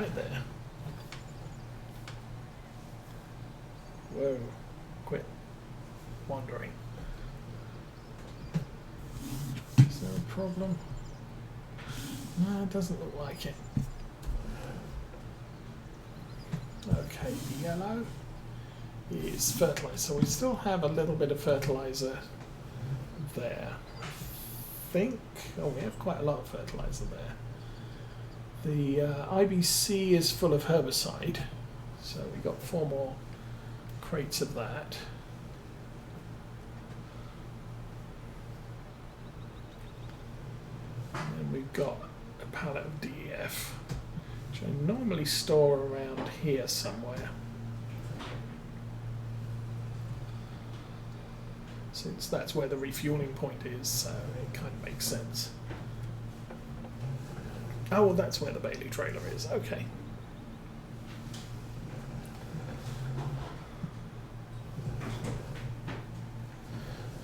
right there. Whoa, quit wandering. Is there a problem? No, it doesn't look like it. Okay, the yellow is fertilizer. So we still have a little bit of fertilizer there. I think, oh, we have quite a lot of fertilizer there. The IBC is full of herbicide, so we got 4 more crates of that. And then we've got a pallet of DEF, which I normally store around here somewhere. Since that's where the refueling point is, so it kind of makes sense. Oh, well, that's where the Bailey trailer is. Okay.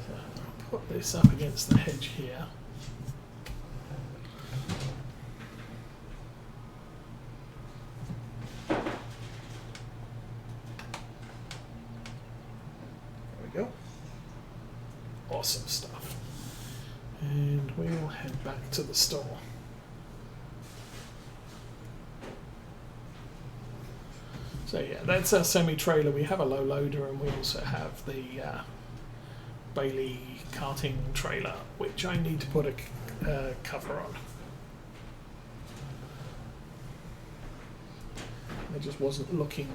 So I'll put this up against the hedge here. There we go. Awesome stuff. And we'll head back to the store. So yeah, that's our semi-trailer. We have a low loader, and we also have the Bailey carting trailer, which I need to put a cover on. I just wasn't looking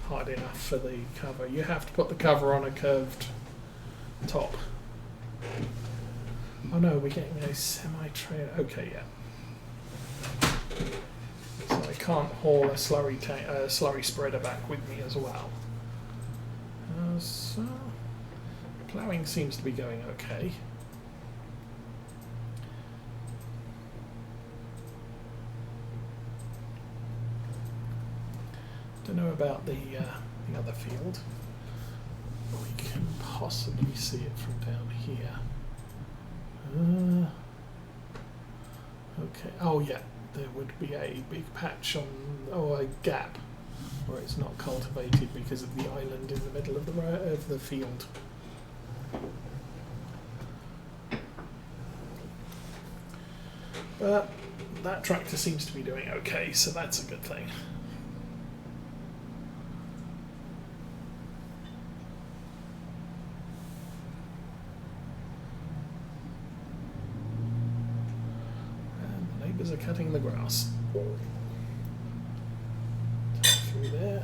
hard enough for the cover. You have to put the cover on a curved top. Oh no, we're getting a semi-trailer. Okay, yeah. So I can't haul a slurry spreader back with me as well. So ploughing seems to be going okay. Don't know about the other field. We can possibly see it from down here. Okay. Oh yeah. There would be a big patch on, or a gap, where it's not cultivated because of the island in the middle of the field. But that tractor seems to be doing okay, so that's a good thing. Are cutting the grass. Through there.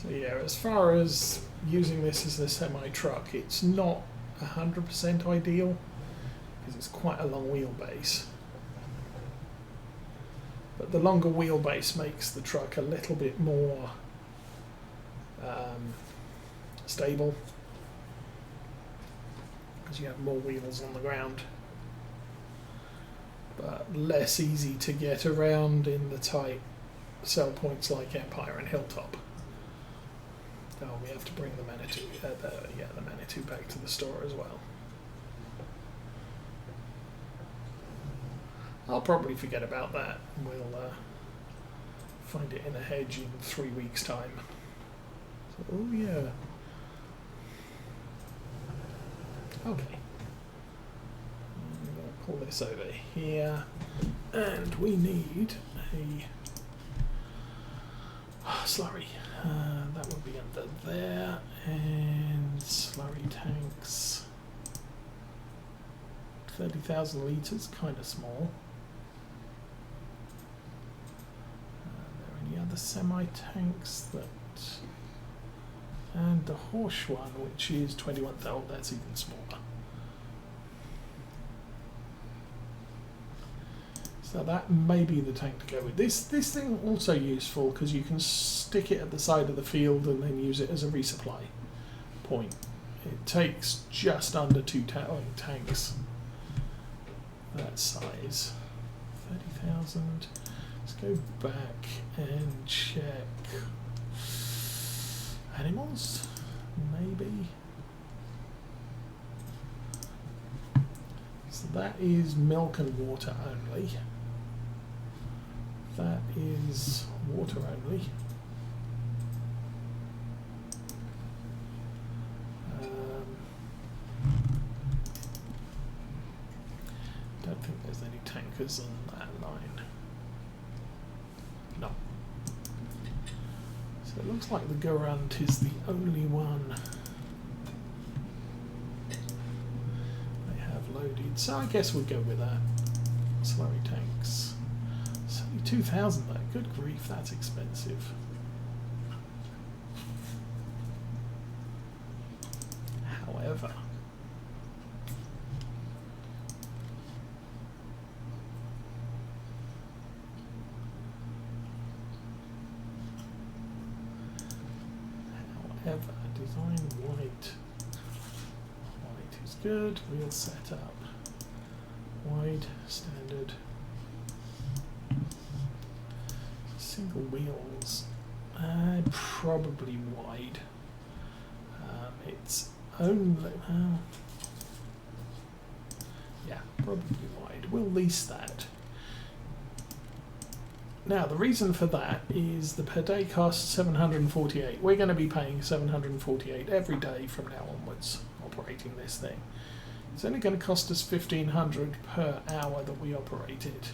So yeah, as far as using this as a semi-truck, it's not 100% ideal because it's quite a long wheelbase. But the longer wheelbase makes the truck a little bit more stable, because you have more wheels on the ground, but less easy to get around in the tight sell points like Empire and Hilltop. Oh, we have to bring the Manitou, the Manitou back to the store as well. I'll probably forget about that. We'll find it in a hedge in 3 weeks' time. So, oh yeah. Okay. I'm going to pull this over here, and we need a slurry. That would be under there, and slurry tanks. 30,000 litres, kind of small. Any other semi-tanks that, and the Horse one, which is 21,000, that's even smaller. So that may be the tank to go with. This thing also useful because you can stick it at the side of the field and then use it as a resupply point. It takes just under 2 tanks that size. 30,000. Let's go back and check. animals, maybe. So that is milk and water only. That is water only. Don't think there's any tankers on that line. No. So it looks like the Garant is the only one they have loaded. So I guess we'll go with that. Slurry tanks. It's only 2,000 though. Good grief, that's expensive. However, design white. White is good. Wheel setup. Wide, standard. Single wheels. Probably wide. It's only. Yeah, probably wide. We'll lease that. Now, the reason for that is the per day cost 748. We're going to be paying 748 every day from now onwards, operating this thing. It's only going to cost us 1,500 per hour that we operate it.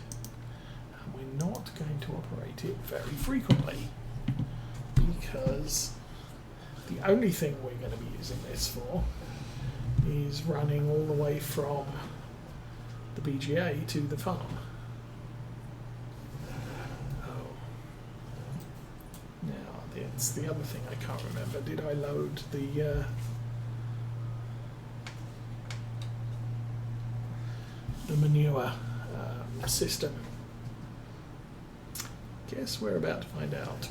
And we're not going to operate it very frequently, because the only thing we're going to be using this for is running all the way from the BGA to the farm. It's the other thing I can't remember. Did I load the manure system? Guess we're about to find out.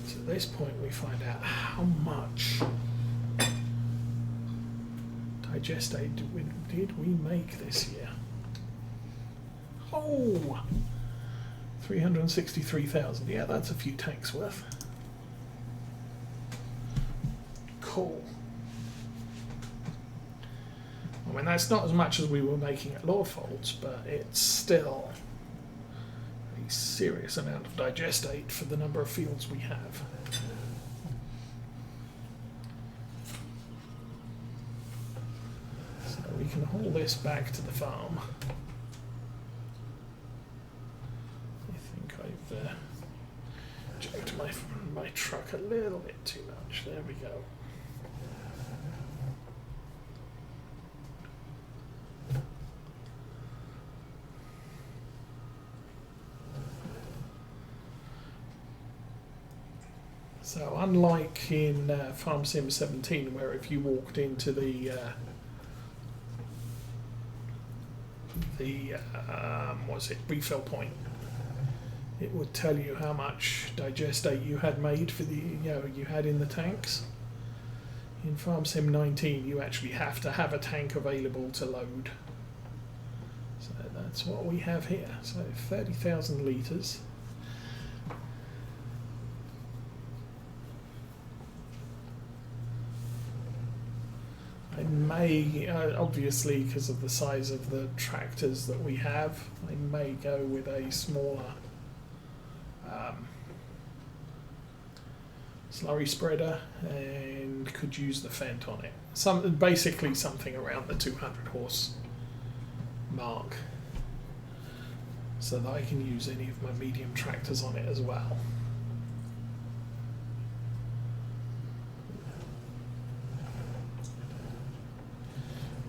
At this point we find out how much digestate did we make this year. Oh, 363,000. Yeah, that's a few tanks worth. Cool. I mean, that's not as much as we were making at Lawfolds, but it's still a serious amount of digestate for the number of fields we have. So we can haul this back to the farm. I think I've joked my truck a little bit too much. There we go. So unlike in Farm Sim 17, where if you walked into the refill point, it would tell you how much digestate you had made for you had in the tanks. In Farm Sim 19, you actually have to have a tank available to load. So that's what we have here. So 30,000 litres. I may, obviously because of the size of the tractors that we have, I may go with a smaller slurry spreader and could use the Fent on it. Basically something around the 200 horse mark, so that I can use any of my medium tractors on it as well.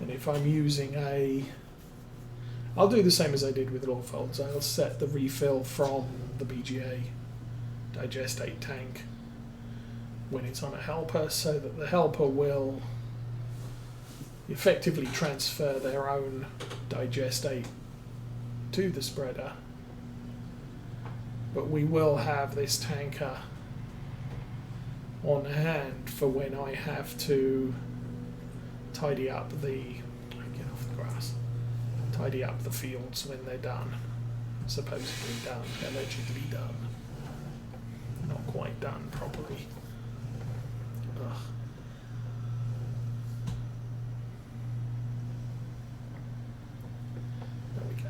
And if I'm using I'll do the same as I did with Lawfolds. I'll set the refill from the BGA digestate tank when it's on a helper, so that the helper will effectively transfer their own digestate to the spreader. But we will have this tanker on hand for when I have to tidy up get off the grass, tidy up the fields when they're done, supposedly done, allegedly done, not quite done properly. Ugh. There we go.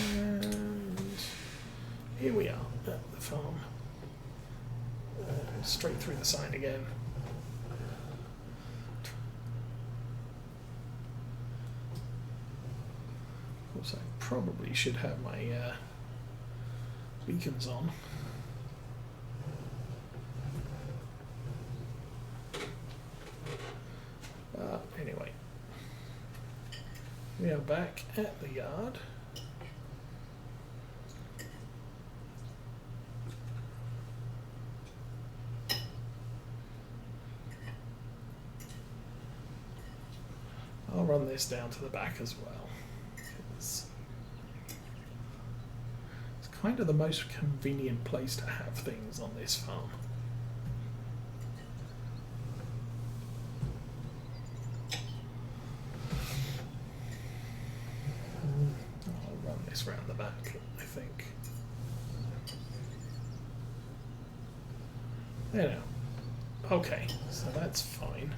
And here we are at the farm. Straight through the sign again. Of course, I probably should have my beacons on. Anyway, we are back at the yard. I'll run this down to the back as well. It's kind of the most convenient place to have things on this farm. I'll run this round the back, I think. There now. Okay, so that's fine.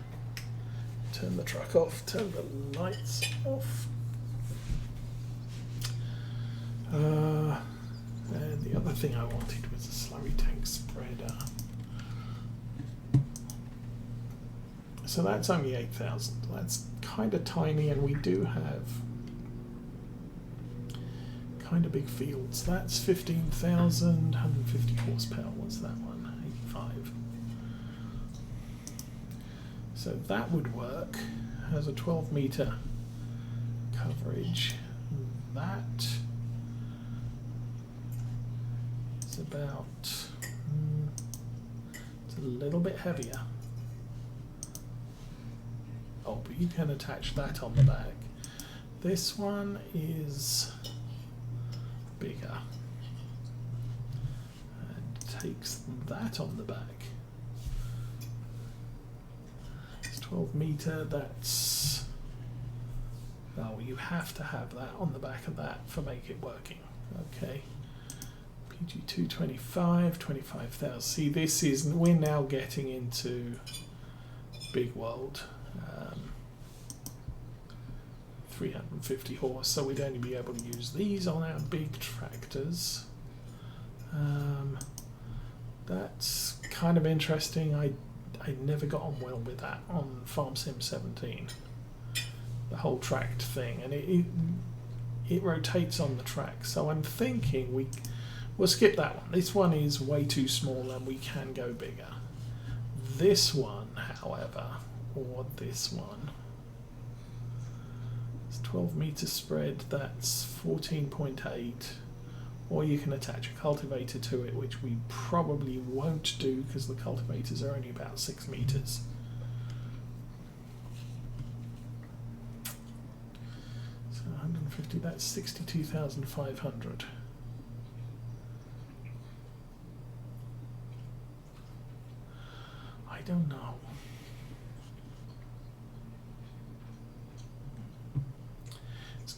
Turn the truck off, turn the lights off. And the other thing I wanted was a slurry tank spreader. So that's only 8,000. That's kind of tiny, and we do have kind of big fields. That's 15,000, 150 horsepower. What's that one? 85. So that would work. Has a 12-meter coverage. That is about, it's a little bit heavier. Oh, but you can attach that on the back. This one is bigger and takes that on the back. 12-meter, that's, oh, you have to have that on the back of that for make it working. Okay, PG225, 25,000. See, this is, we're now getting into big world. 350 horse, so we'd only be able to use these on our big tractors. That's kind of interesting. I never got on well with that on Farm Sim 17, the whole tracked thing, and it rotates on the track. So I'm thinking we'll skip that one. This one is way too small and we can go bigger. This one, however, or this one, it's 12-meter spread, that's 14.8. Or you can attach a cultivator to it, which we probably won't do because the cultivators are only about 6 meters. So 150, that's 62,500. I don't know.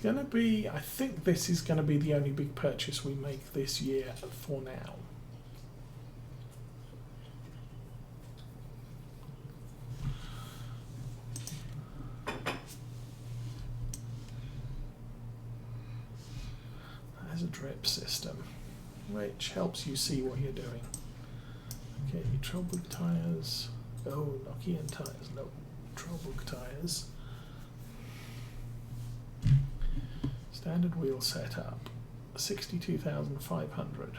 Going to be, I think this is going to be the only big purchase we make this year for now. There's a drip system, which helps you see what you're doing. Okay, Trollbook tires. Oh, Nokian tires. No, Trollbook tires. Standard wheel setup, 62,500.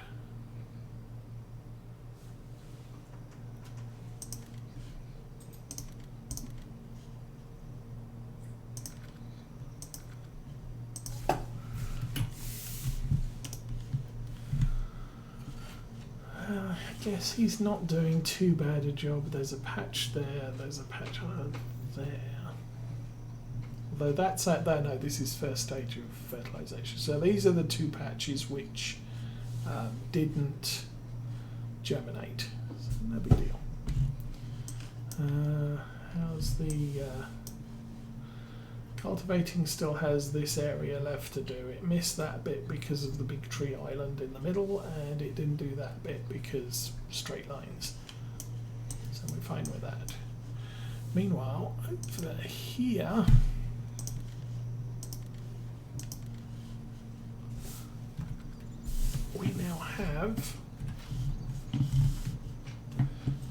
I guess he's not doing too bad a job. There's a patch there, there's a patch there. Although that's at there, no, this is first stage of fertilisation. So these are the two patches which didn't germinate. So no big deal. How's the cultivating? Still has this area left to do. It missed that bit because of the big tree island in the middle, and it didn't do that bit because straight lines. So we're fine with that. Meanwhile, over here, we now have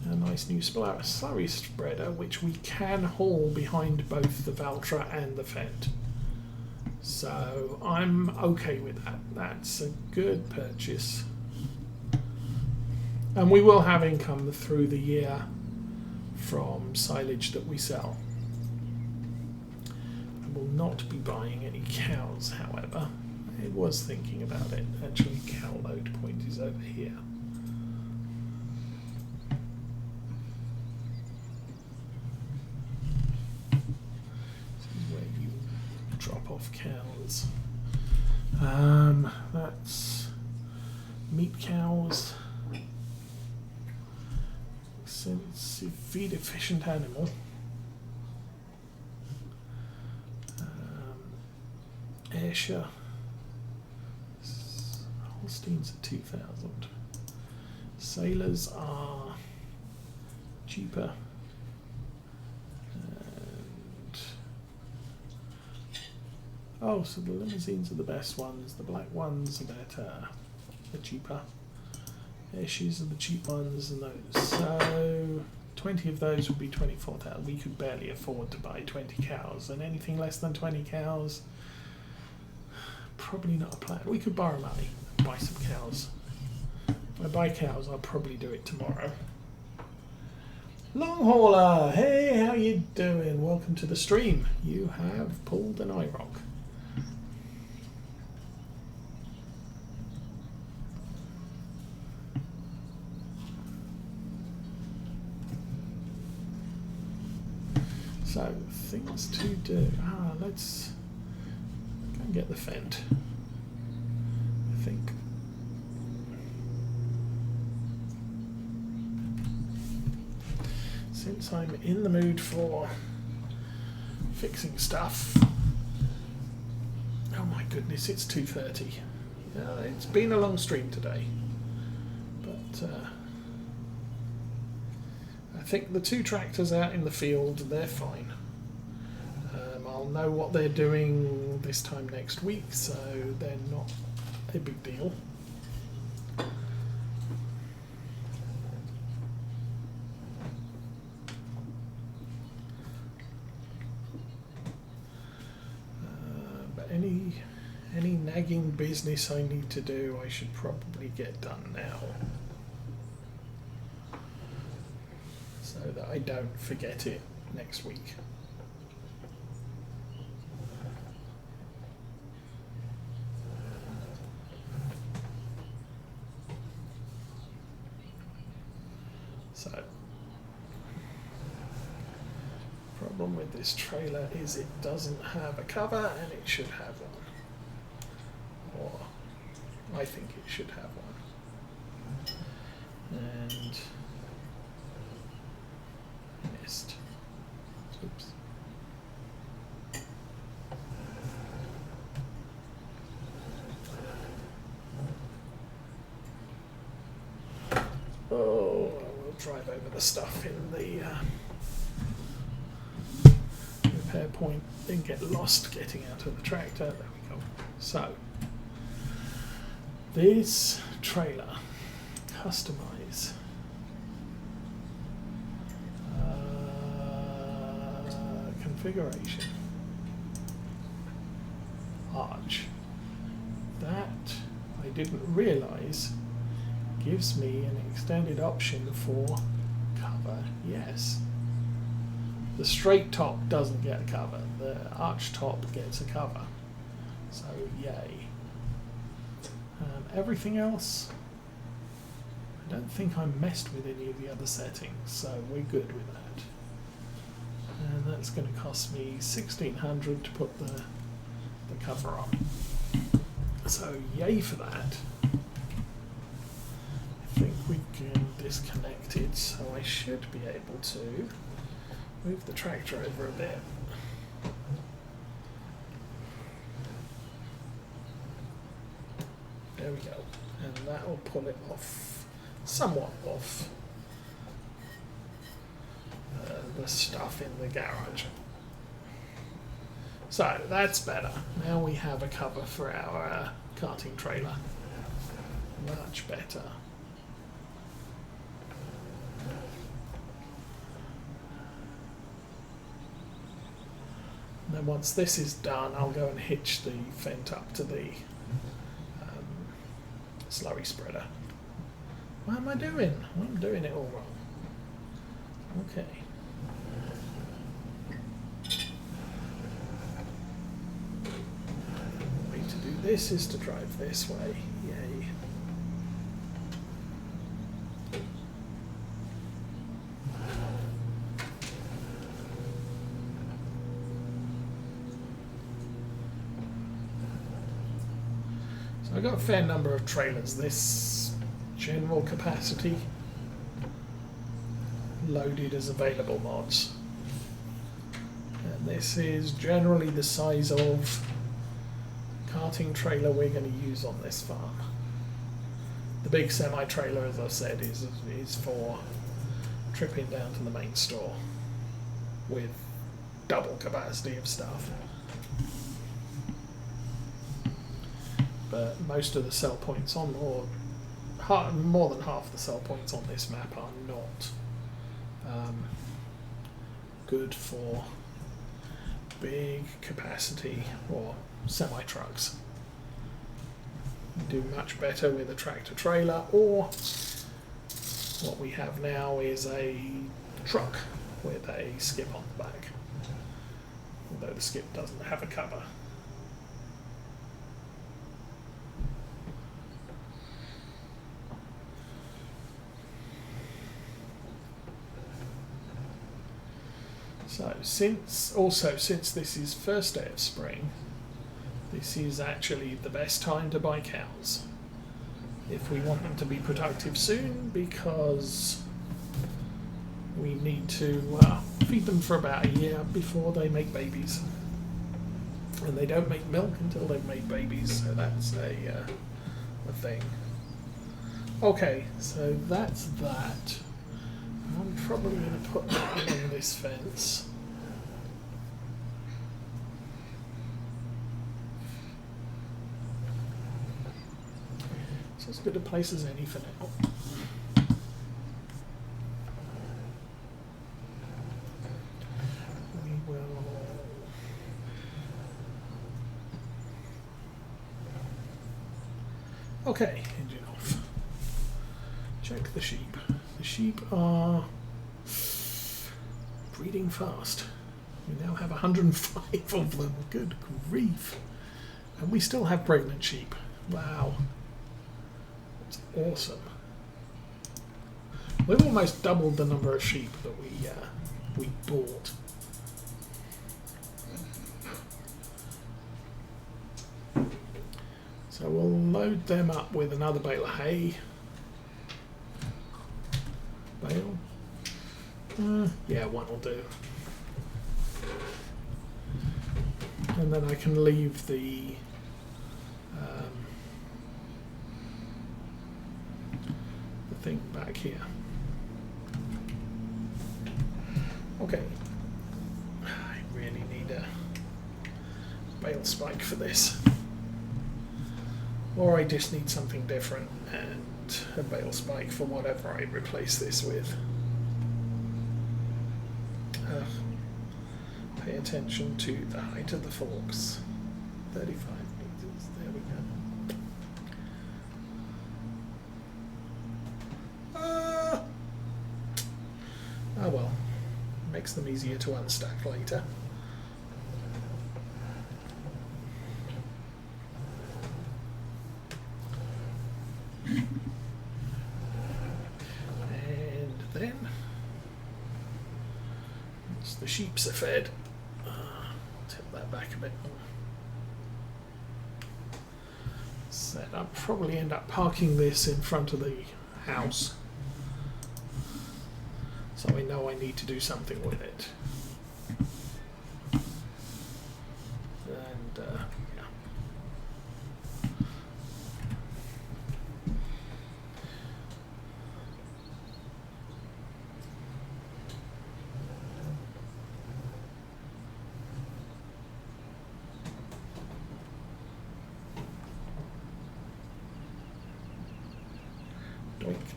a nice new slurry spreader which we can haul behind both the Valtra and the Fendt. So I'm okay with that. That's a good purchase. And we will have income through the year from silage that we sell. I will not be buying any cows, however. I was thinking about it. Actually, cow load point is over here. This is where you drop off cows. That's meat cows. Since you feed efficient animal. Ayrshire. Holsteins are 2,000. Sailors are cheaper. And oh, so the limousines are the best ones. The black ones are better. They're cheaper. Ayrshire's are the cheap ones, and those. So 20 of those would be 24,000. We could barely afford to buy 20 cows, and anything less than 20 cows, probably not a plan. We could borrow money, buy some cows. If I buy cows, I'll probably do it tomorrow. Long hauler, hey, how you doing? Welcome to the stream. You have pulled an IROC. So, things to do. Let's go and get the Fendt, I think. Since I'm in the mood for fixing stuff. Oh my goodness, it's 2:30. It's been a long stream today. But I think the two tractors out in the field, they're fine. I'll know what they're doing this time next week, so they're not a big deal. But any nagging business I need to do, I should probably get done now, so that I don't forget it next week. So, problem with this trailer is it doesn't have a cover, and it should have one. Or I think it should have one. And missed. Oops. Oh, we'll drive over the stuff in the repair point, then get lost getting out of the tractor. There we go. So, this trailer, customize. Configuration. Arch. That I didn't realize gives me an extended option for cover, yes. The straight top doesn't get a cover, the arch top gets a cover, so yay. Everything else, I don't think I messed with any of the other settings, so we're good with that. And that's going to cost me $1,600 to put the cover on. So yay for that. I think we can disconnect it, so I should be able to move the tractor over a bit. There we go, and that will pull it off, somewhat off the stuff in the garage. So that's better. Now we have a cover for our carting trailer. Much better. And then once this is done, I'll go and hitch the Fendt up to the slurry spreader. What am I doing? I'm doing it all wrong. Okay. The way to do this is to drive this way. Yay. So I've got a fair number of trailers. This general capacity loaded as available mods. And this is generally the size of carting trailer we're going to use on this farm. The big semi-trailer, as I said, is for tripping down to the main store with double capacity of stuff. But most of the sell points on, or more than half the sell points on this map are not good for big capacity or semi-trucks. You do much better with a tractor trailer, or what we have now is a truck with a skip on the back, although the skip doesn't have a cover. So since this is first day of spring, this is actually the best time to buy cows if we want them to be productive soon, because we need to feed them for about a year before they make babies, and they don't make milk until they've made babies, so that's a thing. Okay, so that's that. I'm probably going to put that along this fence. It's as good a place as any for now. We will. Okay, engine off. Check the sheep. The sheep are breeding fast. We now have 105 of them. Good grief. And we still have pregnant sheep. Wow. That's awesome. We've almost doubled the number of sheep that we bought. So we'll load them up with another bale of hay. Bale? Yeah, one will do. And then I can leave the thing back here. Okay. I really need a bale spike for this. Or I just need something different, and a bale spike for whatever I replace this with. Pay attention to the height of the forks. 35 meters, there we go. Oh well, makes them easier to unstack later. And then, once the sheeps are fed, tilt that back a bit more. I'll probably end up parking this in front of the house, so I know I need to do something with it. And yeah.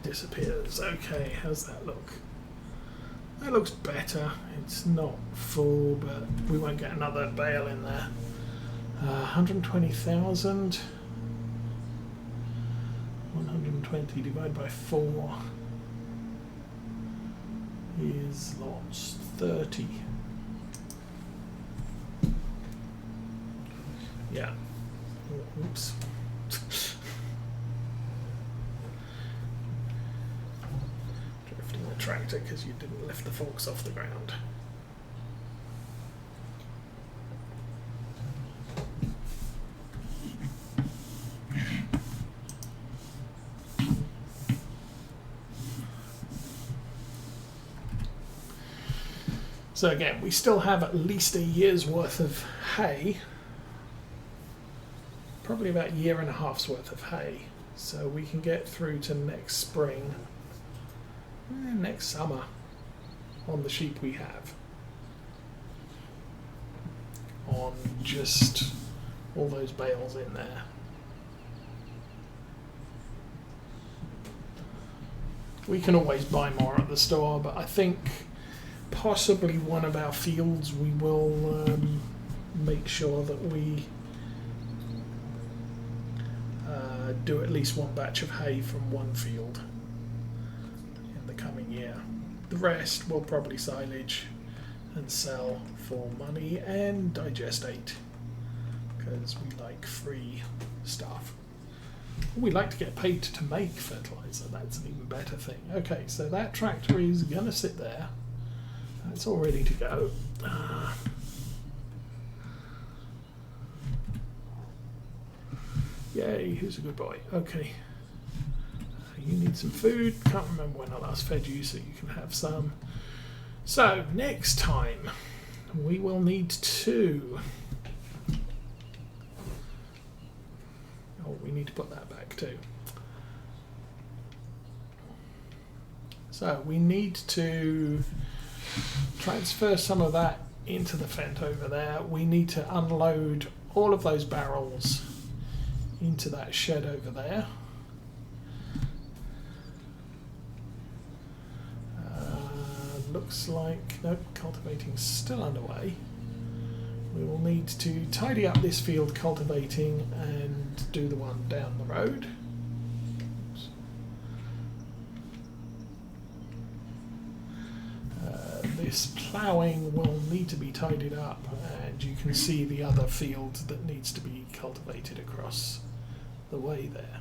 Disappears. Okay, how's that look? That looks better. It's not full, but we won't get another bale in there. 120,000. 120 divided by 4 is lots 30. Yeah. Oops. Tractor because you didn't lift the forks off the ground. So again, we still have at least a year's worth of hay, probably about a year and a half's worth of hay, so we can get through to next spring. Next summer on the sheep we have, on just all those bales in there. We can always buy more at the store, but I think possibly one of our fields we will make sure that we do at least one batch of hay from one field coming year. The rest will probably silage and sell for money and digestate, because we like free stuff. We like to get paid to make fertilizer. That's an even better thing. Okay, so that tractor is going to sit there. That's all ready to go. Yay, who's a good boy? Okay. You need some food. Can't remember when I last fed you, so you can have some. So, next time, we will need to... Oh, we need to put that back too. So, we need to transfer some of that into the Fent over there. We need to unload all of those barrels into that shed over there. Looks like, nope, cultivating's still underway. We will need to tidy up this field cultivating and do the one down the road. This ploughing will need to be tidied up, and you can see the other field that needs to be cultivated across the way there.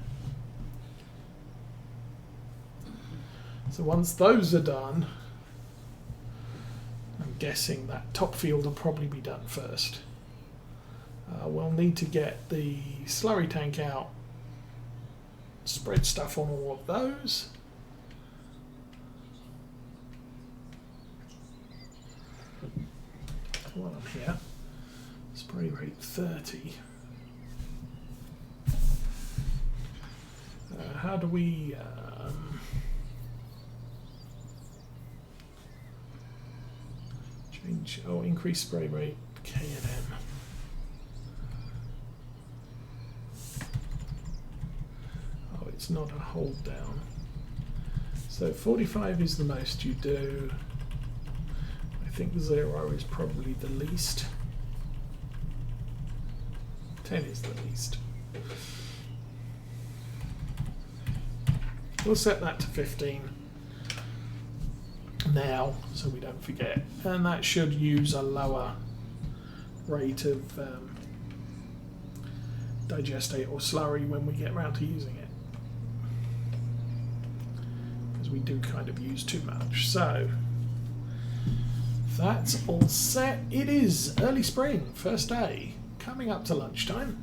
So once those are done, I'm guessing that top field will probably be done first. We'll need to get the slurry tank out, spread stuff on all of those. While I'm here, spray rate 30. How do we change? Oh, increase spray rate K&M. Oh, it's not a hold down. So 45 is the most you do. I think 0 is probably the least. 10 is the least. We'll set that to 15 now, so we don't forget. And that should use a lower rate of digestate or slurry when we get around to using it, because we do kind of use too much. So that's all set. It is early spring, first day, coming up to lunchtime.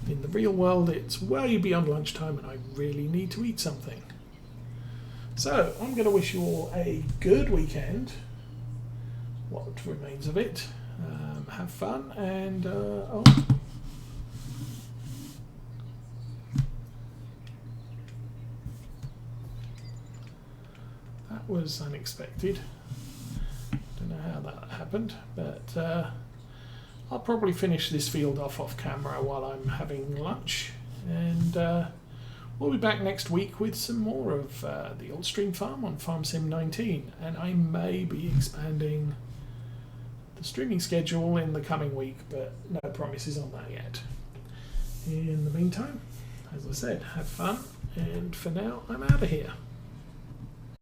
In the real world, it's way beyond lunchtime and I really need to eat something. So, I'm going to wish you all a good weekend, what remains of it. Have fun, and oh, that was unexpected. Don't know how that happened, but I'll probably finish this field off camera while I'm having lunch, and we'll be back next week with some more of the Old Stream Farm on Farm Sim 19, and I may be expanding the streaming schedule in the coming week, but no promises on that yet. In the meantime, as I said, have fun, and for now I'm out of here.